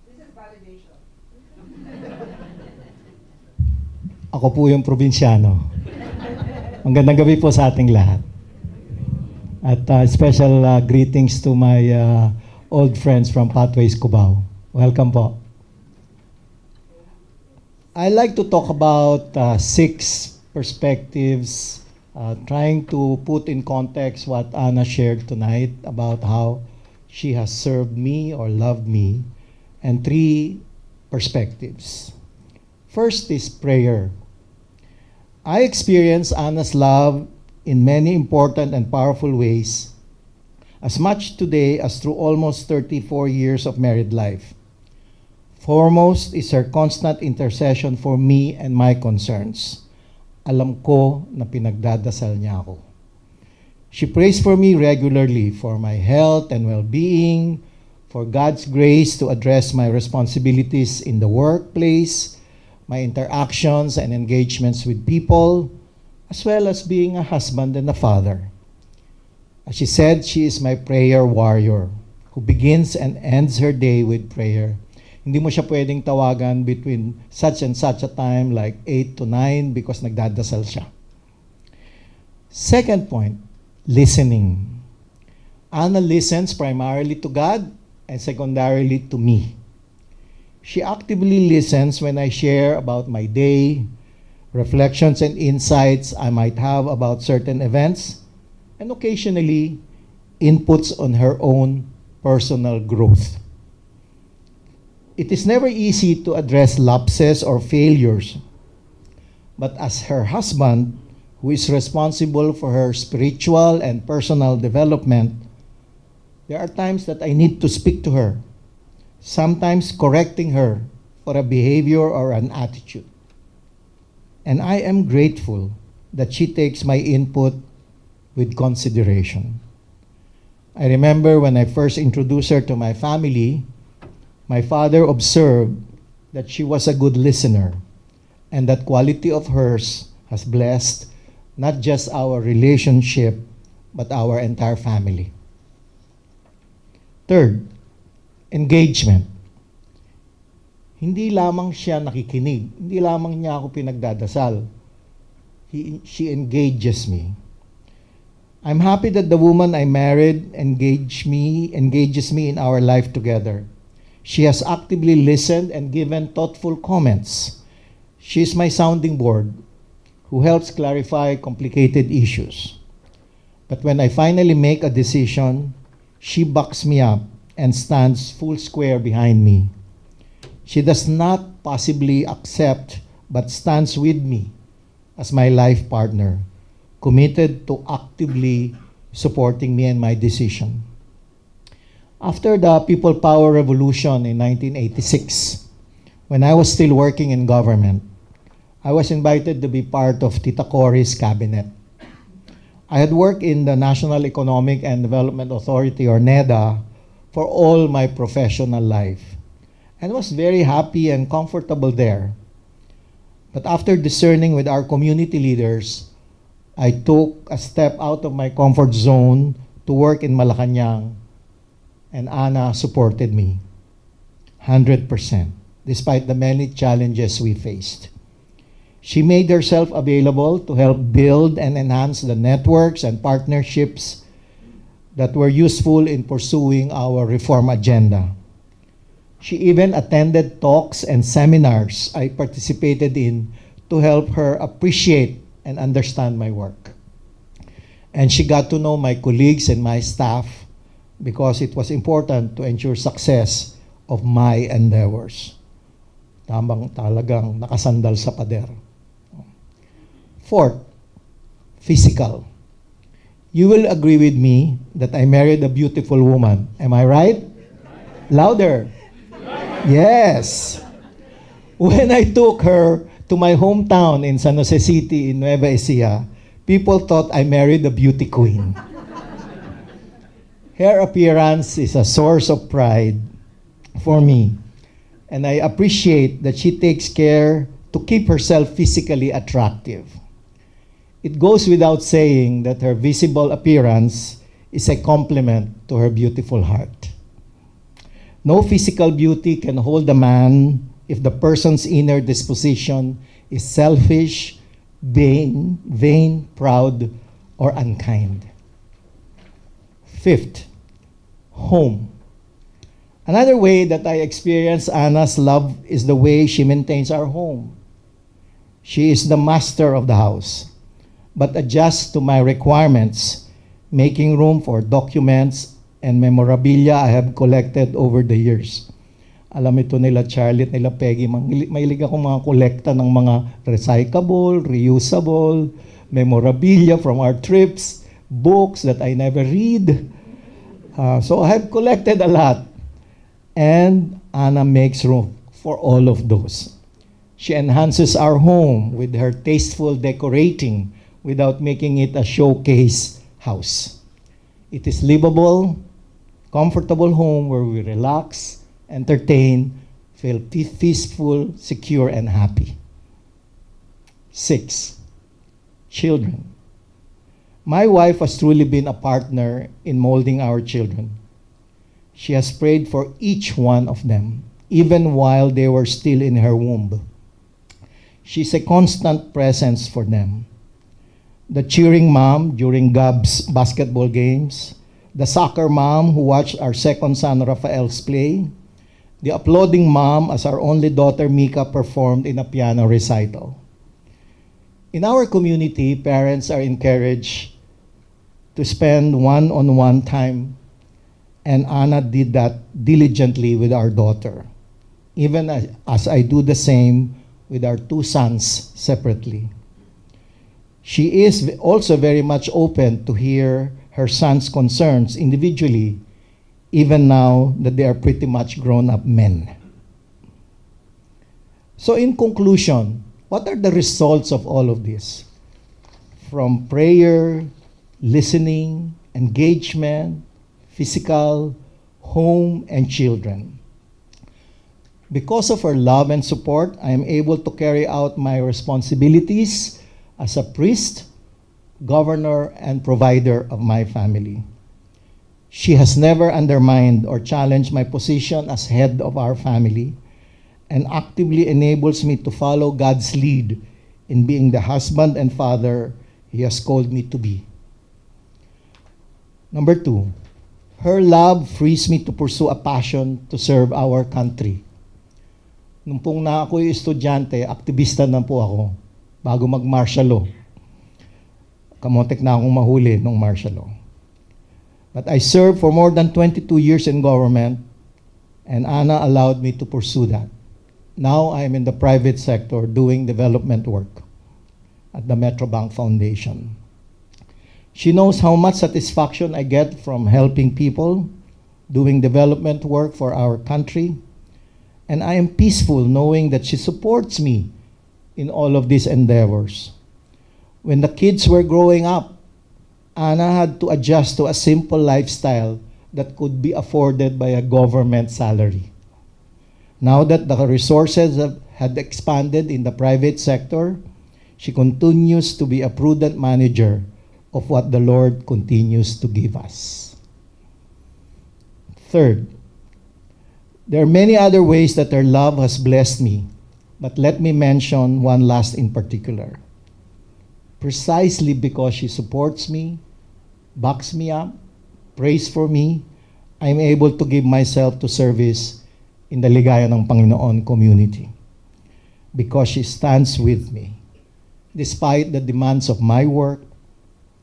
This is validation. Ako po yung probinsyano. Magandang gabi po sa ating lahat. At special greetings to my old friends from Pathways Cubao. Welcome po. I like to talk about 6 perspectives, trying to put in context what Anna shared tonight about how she has served me or loved me, and 3 perspectives. First is prayer. I experience Anna's love in many important and powerful ways, as much today as through almost 34 years of married life. Foremost is her constant intercession for me and my concerns. Alam ko na pinagdadasal niya ako. She prays for me regularly for my health and well-being, for God's grace to address my responsibilities in the workplace, my interactions and engagements with people, as well as being a husband and a father. As she said, she is my prayer warrior who begins and ends her day with prayer. Hindi mo siya pwedeng tawagan between such and such a time like 8 to 9 because nagdadasal siya. Second point, listening. Anna listens primarily to God and secondarily to me. She actively listens when I share about my day, reflections and insights I might have about certain events, and occasionally inputs on her own personal growth. It is never easy to address lapses or failures, but as her husband, who is responsible for her spiritual and personal development, there are times that I need to speak to her, sometimes correcting her for a behavior or an attitude. And I am grateful that she takes my input with consideration. I remember when I first introduced her to my family, my father observed that she was a good listener, and that quality of hers has blessed not just our relationship, but our entire family. Third, engagement. Hindi lamang siya nakikinig, hindi lamang niya ako pinagdadasal. She engages me. I'm happy that the woman I married engages me in our life together. She has actively listened and given thoughtful comments. She is my sounding board who helps clarify complicated issues. But when I finally make a decision, she backs me up and stands full square behind me. She does not passively accept but stands with me as my life partner, committed to actively supporting me and my decision. After the People Power Revolution in 1986, when I was still working in government, I was invited to be part of Tita Cory's cabinet. I had worked in the National Economic and Development Authority, or NEDA, for all my professional life, and was very happy and comfortable there. But after discerning with our community leaders, I took a step out of my comfort zone to work in Malacanang, and Ana supported me 100%, despite the many challenges we faced. She made herself available to help build and enhance the networks and partnerships that were useful in pursuing our reform agenda. She even attended talks and seminars I participated in to help her appreciate and understand my work. And she got to know my colleagues and my staff because it was important to ensure success of my endeavors. Talagang nakasandal sa pader. Fourth, physical. You will agree with me that I married a beautiful woman. Am I right? Louder. Yes. When I took her to my hometown in San Jose City in Nueva Ecija, people thought I married a beauty queen. Her appearance is a source of pride for me, and I appreciate that she takes care to keep herself physically attractive. It goes without saying that her visible appearance is a compliment to her beautiful heart. No physical beauty can hold a man if the person's inner disposition is selfish, vain, proud, or unkind. Fifth, home. Another way that I experience Anna's love is the way she maintains our home. She is the master of the house, but adjusts to my requirements, making room for documents and memorabilia I have collected over the years. Alam ito nila Charlie at nila Peggy, mahilig akong mga kolekta ng mga recyclable, reusable, memorabilia from our trips, books that I never read. So I have collected a lot. And Ana makes room for all of those. She enhances our home with her tasteful decorating without making it a showcase house. It is livable, comfortable home where we relax, entertain, feel peaceful, secure, and happy. 6, children. My wife has truly been a partner in molding our children. She has prayed for each one of them, even while they were still in her womb. She's a constant presence for them. The cheering mom during Gab's basketball games, the soccer mom who watched our second son Rafael's play, the applauding mom as our only daughter Mika performed in a piano recital. In our community, parents are encouraged to spend one-on-one time, and Ana did that diligently with our daughter, even as I do the same with our 2 sons separately. She is also very much open to hear her sons' concerns individually, even now that they are pretty much grown-up men. So in conclusion, what are the results of all of this? From prayer, listening, engagement, physical, home, and children. Because of her love and support, I am able to carry out my responsibilities as a priest, governor, and provider of my family. She has never undermined or challenged my position as head of our family and actively enables me to follow God's lead in being the husband and father He has called me to be. Number 2, her love frees me to pursue a passion to serve our country. Nung pong na ako'y estudyante, aktivista na po ako bago mag-martial law. Kamotek na akong mahuli nung martial law. But I served for more than 22 years in government, and Ana allowed me to pursue that. Now I am in the private sector doing development work at the Metrobank Foundation. She knows how much satisfaction I get from helping people, doing development work for our country, and I am peaceful knowing that she supports me in all of these endeavors. When the kids were growing up, Ana had to adjust to a simple lifestyle that could be afforded by a government salary. Now that the resources had expanded in the private sector, she continues to be a prudent manager of what the Lord continues to give us. Third, there are many other ways that her love has blessed me, but let me mention one last in particular. Precisely because she supports me, backs me up, prays for me, I'm able to give myself to service in the Ligaya ng Panginoon community. Because she stands with me. Despite the demands of my work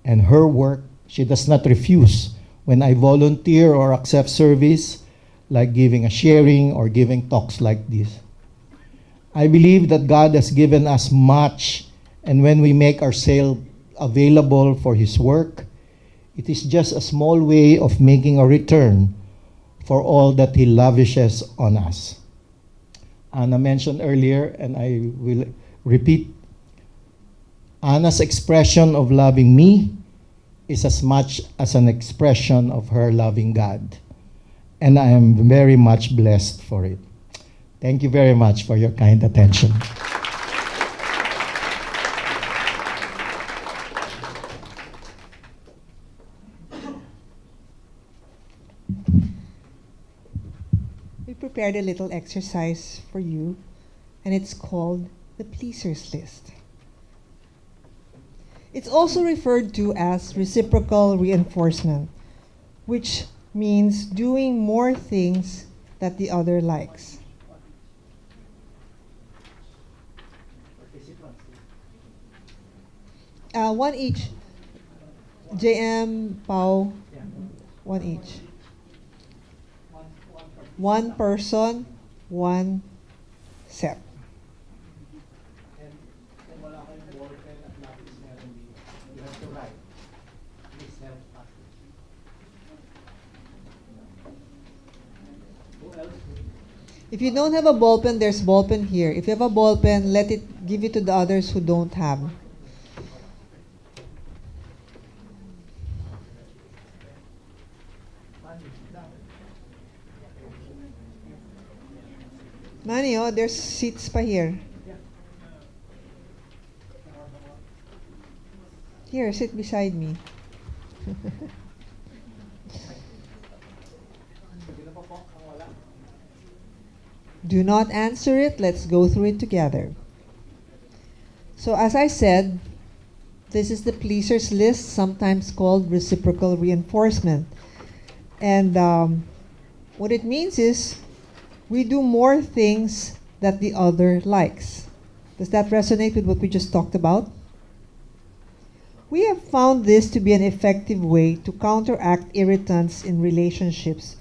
and her work, she does not refuse when I volunteer or accept service, like giving a sharing or giving talks like this. I believe that God has given us much, and when we make ourselves available for His work, it is just a small way of making a return for all that He lavishes on us. Ana mentioned earlier, and I will repeat, Ana's expression of loving me is as much as an expression of her loving God. And I am very much blessed for it. Thank you very much for your kind attention. We prepared a little exercise for you, and it's called the pleasers list. It's also referred to as reciprocal reinforcement, which means doing more things that the other likes. One each. JM, Pau, one each. One person, one set. If you don't have a ball pen, there's ball pen here. If you have a ball pen, give it to the others who don't have. Manny, oh, there's seats pa here. Here, sit beside me. Do not answer it. Let's go through it together. So as I said, this is the pleasers list, sometimes called reciprocal reinforcement. And what it means is we do more things that the other likes. Does that resonate with what we just talked about? We have found this to be an effective way to counteract irritants in relationships.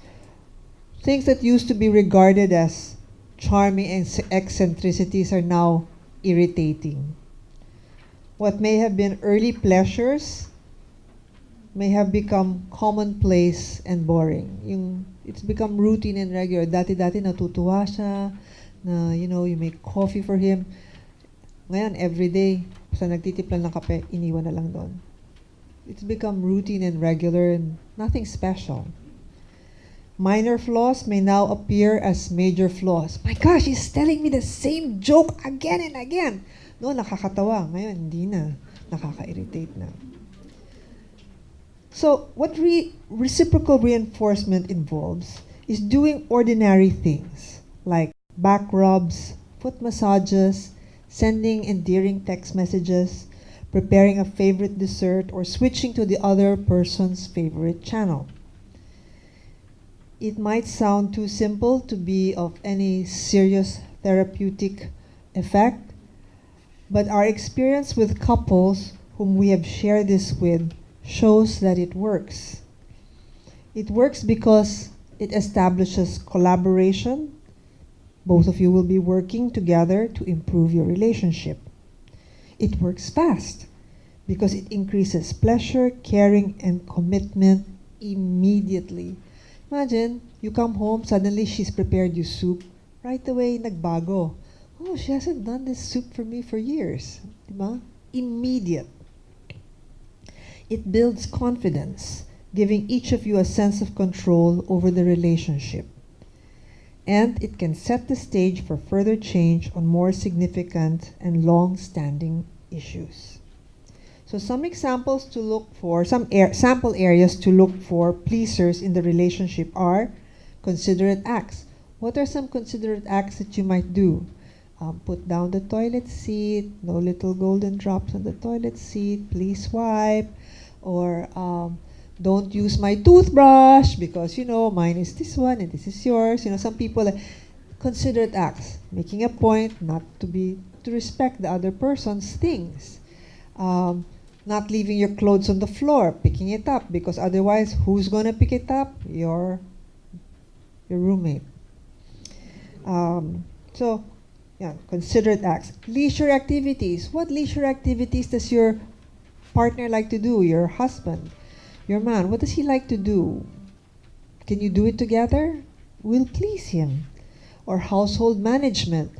Things that used to be regarded as charming eccentricities are now irritating. What may have been early pleasures may have become commonplace and boring. It's become routine and regular. Dati-dati natutuwa siya na, you make coffee for him. Ngayon, everyday, sa nagtitiplan ng kape, iniwan na lang doon. It's become routine and regular and nothing special. Minor flaws may now appear as major flaws. My gosh, he's telling me the same joke again and again. No, nakakatawa. Ngayon, hindi na. Nakaka-irritate na. So, what reciprocal reinforcement involves is doing ordinary things like back rubs, foot massages, sending endearing text messages, preparing a favorite dessert, or switching to the other person's favorite channel. It might sound too simple to be of any serious therapeutic effect, but our experience with couples whom we have shared this with shows that it works. It works because it establishes collaboration. Both of you will be working together to improve your relationship. It works fast because it increases pleasure, caring, and commitment immediately. Imagine, you come home, suddenly she's prepared you soup. Right away, nagbago. Oh, she hasn't done this soup for me for years. Diba? Immediate. It builds confidence, giving each of you a sense of control over the relationship. And it can set the stage for further change on more significant and long-standing issues. So some examples to look for, sample areas to look for pleasers in the relationship are considerate acts. What are some considerate acts that you might do? Put down the toilet seat, no little golden drops on the toilet seat, please wipe, or don't use my toothbrush because, mine is this one and this is yours. Some people, considerate acts, making a point not to respect the other person's things. Not leaving your clothes on the floor, picking it up, because otherwise, who's gonna pick it up? Your roommate. Considerate acts. Leisure activities. What leisure activities does your partner like to do? Your husband, your man, what does he like to do? Can you do it together? Will please him. Or household management.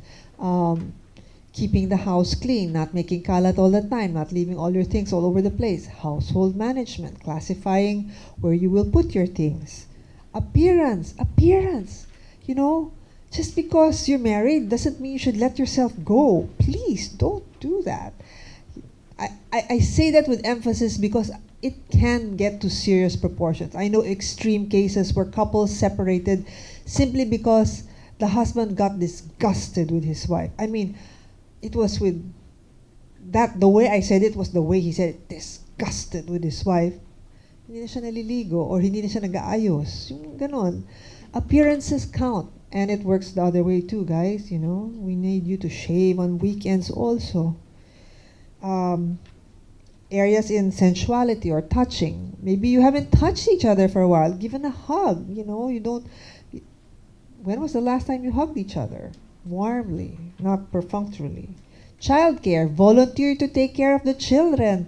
Keeping the house clean, not making kalat all the time, not leaving all your things all over the place. Household management, classifying where you will put your things. Appearance. Just because you're married doesn't mean you should let yourself go. Please don't do that. I say that with emphasis because it can get to serious proportions. I know extreme cases where couples separated simply because the husband got disgusted with his wife. I mean, it was with that, the way I said it was the way he said it, disgusted with his wife. Hindi na siya naliligo or hindi na siya nag-aayos. Yung ganon. Appearances count. And it works the other way too, guys. We need you to shave on weekends also. Areas in sensuality or touching. Maybe you haven't touched each other for a while. Given a hug, when was the last time you hugged each other? Warmly, not perfunctorily. Childcare, volunteer to take care of the children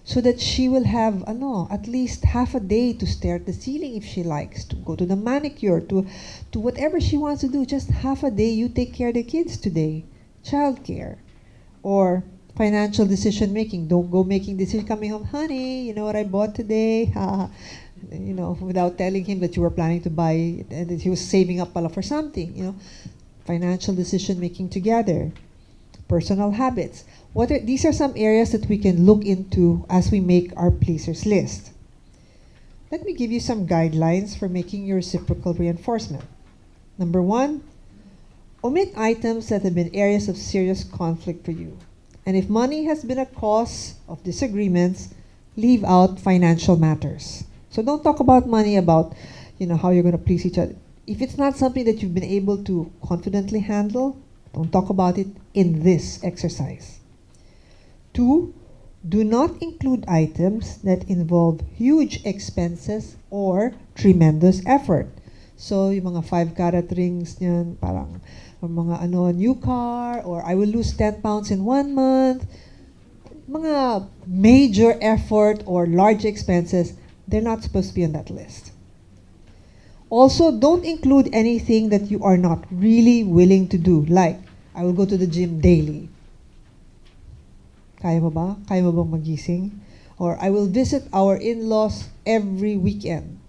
so that she will have at least half a day to stare at the ceiling if she likes, to go to the manicure, to whatever she wants to do. Just half a day, you take care of the kids today. Childcare. Or financial decision making. Don't go making decisions coming home, honey, you know what I bought today? Without telling him that you were planning to buy it and that he was saving up pala for something, Financial decision making together. Personal habits. These are some areas that we can look into as we make our pleasers list. Let me give you some guidelines for making your reciprocal reinforcement. Number 1, omit items that have been areas of serious conflict for you. And if money has been a cause of disagreements, leave out financial matters. So don't talk about money, about how you're going to please each other. If it's not something that you've been able to confidently handle, don't talk about it in this exercise. 2, do not include items that involve huge expenses or tremendous effort. So, yung mga 5-carat rings niyan, parang, or mga new car, or I will lose 10 pounds in 1 month. Mga major effort or large expenses, they're not supposed to be on that list. Also, don't include anything that you are not really willing to do. Like, I will go to the gym daily. Kaya mo ba? Kaya mo bang magising? Or I will visit our in-laws every weekend.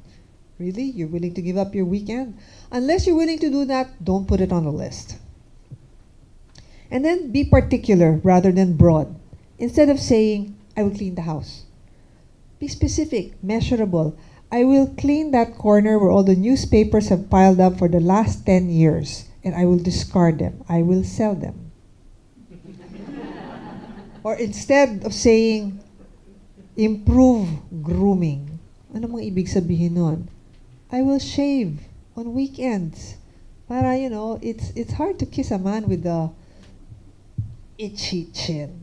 Really? You're willing to give up your weekend? Unless you're willing to do that, don't put it on the list. And then be particular rather than broad. Instead of saying, I will clean the house. Be specific, measurable. I will clean that corner where all the newspapers have piled up for the last 10 years, and I will discard them. I will sell them. Or instead of saying, improve grooming. Ano mang ibig sabihin nun? I will shave on weekends. Para, it's hard to kiss a man with a itchy chin.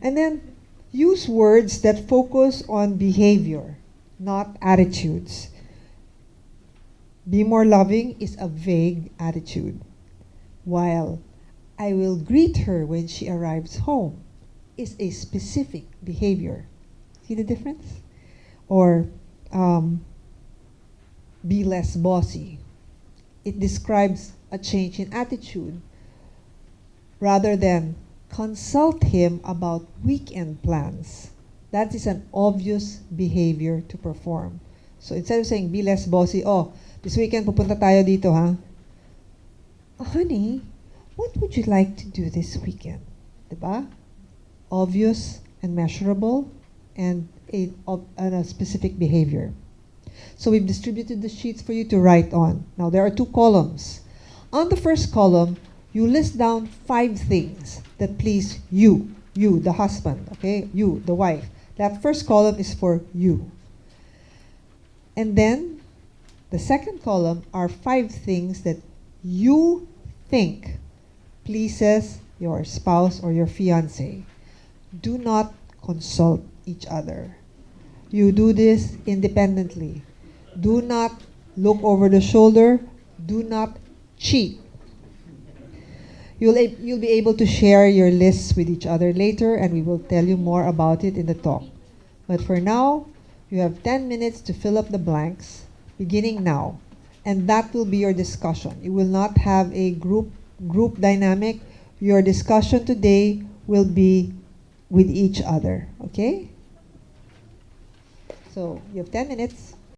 And then, use words that focus on behavior, not attitudes. Be more loving is a vague attitude, while I will greet her when she arrives home is a specific behavior. See the difference? Or be less bossy. It describes a change in attitude rather than consult him about weekend plans. That is an obvious behavior to perform. So instead of saying, be less bossy, this weekend pupunta tayo dito, ha? Oh, honey, what would you like to do this weekend? Diba? Obvious and measurable and a specific behavior. So we've distributed the sheets for you to write on. Now there are 2 columns. On the first column, you list down 5 things that please you, the husband, okay? You, the wife. That first column is for you. And then, the second column are 5 things that you think pleases your spouse or your fiancé. Do not consult each other. You do this independently. Do not look over the shoulder. Do not cheat. You'll be able to share your lists with each other later, and we will tell you more about it in the talk. But for now, you have 10 minutes to fill up the blanks, beginning now. And that will be your discussion. You will not have a group dynamic. Your discussion today will be with each other, okay? So you have 10 minutes.